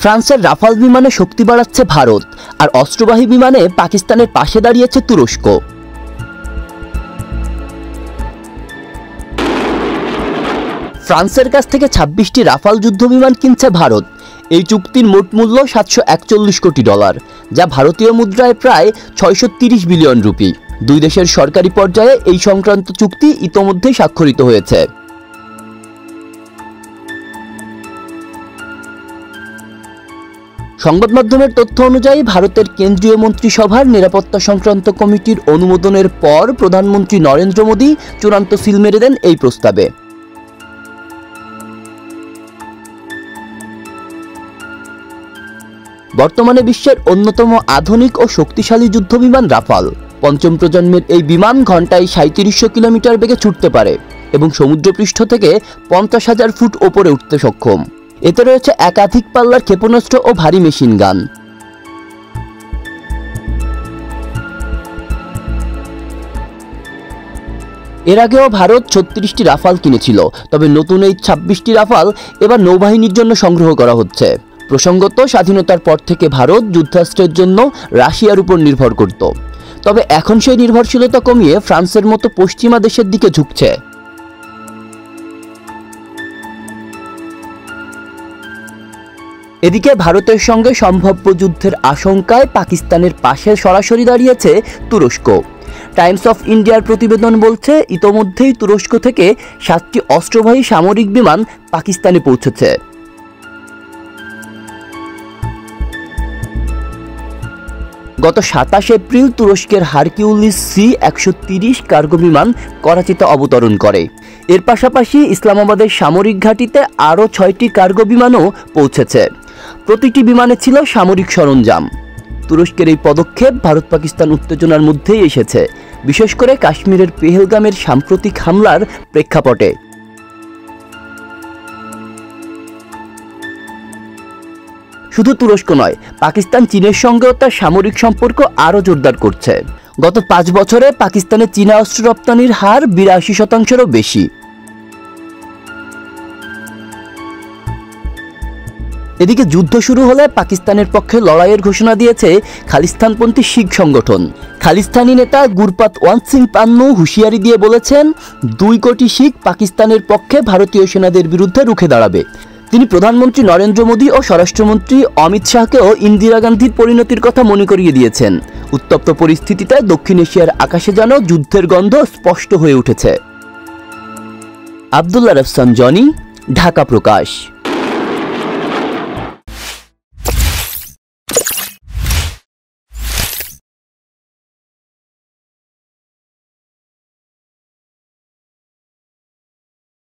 ফ্রান্সের রাফাল বিমানে শক্তি বাড়াচ্ছে ভারত, আর অস্ত্রবাহী বিমানে পাকিস্তানের পাশে দাঁড়িয়েছে তুরস্ক। ফ্রান্সের কাছ থেকে 26টি রাফাল যুদ্ধবিমান কিনছে ভারত। এই চুক্তির মোট মূল্য $741 কোটি, যা ভারতীয় মুদ্রায় প্রায় 630 বিলিয়ন রুপি। দুই দেশের সরকারি পর্যায়ে এই সংক্রান্ত চুক্তি ইতোমধ্যেই স্বাক্ষরিত হয়েছে। সংবাদ মাধ্যমের তথ্য অনুযায়ী ভারতের কেন্দ্রীয় মন্ত্রিসভার নিরাপত্তা সংক্রান্ত কমিটির অনুমোদনের পর প্রধানমন্ত্রী নরেন্দ্র মোদী চূড়ান্ত সিল মেরে দেন এই প্রস্তাবে। বর্তমানে বিশ্বের অন্যতম আধুনিক ও শক্তিশালী যুদ্ধবিমান রাফাল। পঞ্চম প্রজন্মের এই বিমান ঘন্টায় 3700 কিলোমিটার বেগে ছুটতে পারে এবং সমুদ্রপৃষ্ঠ থেকে 50,000 ফুট ওপরে উঠতে সক্ষম। এতে রয়েছে একাধিক পাল্লার ক্ষেপণাস্ত্র ও ভারী মেশিন গান। এর আগেও ভারত 36টি রাফাল কিনেছিল, তবে নতুন এই 26টি রাফাল এবার নৌবাহিনীর জন্য সংগ্রহ করা হচ্ছে। প্রসঙ্গত, স্বাধীনতার পর থেকে ভারত যুদ্ধাস্ত্রের জন্য রাশিয়ার উপর নির্ভর করত, তবে এখন সেই নির্ভরশীলতা কমিয়ে ফ্রান্সের মতো পশ্চিমা দেশের দিকে ঝুঁকছে। এদিকে ভারতের সঙ্গে সম্ভাব্য যুদ্ধের আশঙ্কায় পাকিস্তানের পাশে সরাসরি দাঁড়িয়েছে তুরস্ক। টাইমস অফ ইন্ডিয়ার প্রতিবেদন বলছে, ইতোমধ্যেই তুরস্ক থেকে 7টি অস্ত্রবাহী সামরিক বিমান পাকিস্তানে পৌঁছেছে। গত 27 এপ্রিল তুরস্কের হারকিউলিস C-130 কার্গো বিমান করাচিতে অবতরণ করে। এর পাশাপাশি ইসলামাবাদের সামরিক ঘাঁটিতে আরও 6টি কার্গো বিমানও পৌঁছেছে। প্রতিটি বিমানে ছিল সামরিক সরঞ্জাম। তুরস্কের এই পদক্ষেপ ভারত পাকিস্তান উত্তেজনার মধ্যেই এসেছে, বিশেষ করে কাশ্মীরের পেহেলগামের সাম্প্রতিক হামলার প্রেক্ষাপটে। শুধু তুরস্ক নয়, পাকিস্তান চীনের সঙ্গেও তার সামরিক সম্পর্ক আরও জোরদার করছে। গত 5 বছরে পাকিস্তানে চীনা অস্ত্র রপ্তানির হার 82%-এরও বেশি। এদিকে যুদ্ধ শুরু হলে পাকিস্তানের পক্ষে লড়াইয়ের ঘোষণা দিয়েছে খালিস্তানপন্থী শিখ সংগঠন। খালিস্তানি নেতা গুরপাত ওয়ান সিং পান্নু হুঁশিয়ারি দিয়ে বলেছেন, 2 কোটি শিখ পাকিস্তানের পক্ষে ভারতীয় সেনাদের বিরুদ্ধে রুখে দাঁড়াবে। তিনি প্রধানমন্ত্রী নরেন্দ্র মোদী ও স্বরাষ্ট্রমন্ত্রী অমিত শাহকেও ইন্দিরা গান্ধীর পরিণতির কথা মনে করিয়ে দিয়েছেন। উত্তপ্ত পরিস্থিতিতে দক্ষিণ এশিয়ার আকাশে যেন যুদ্ধের গন্ধ স্পষ্ট হয়ে উঠেছে। আব্দুল্লাহ রফসান জনি, ঢাকা প্রকাশ।